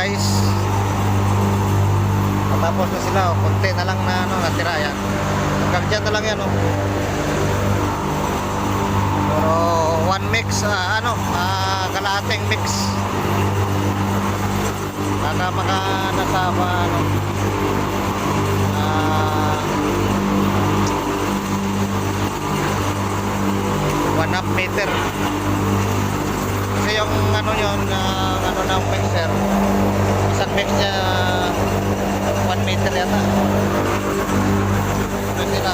guys. Matapos na sila, oh. Konti na lang na ano, natira yan. Hanggang dyan na lang yan, oh. Pero one mix, kalahating mix. Baka maka nasama ano, 1/2 meter. Kasi yung ano yun, ano ng mixer, isang mix niya 1 meter yata. Pwede na.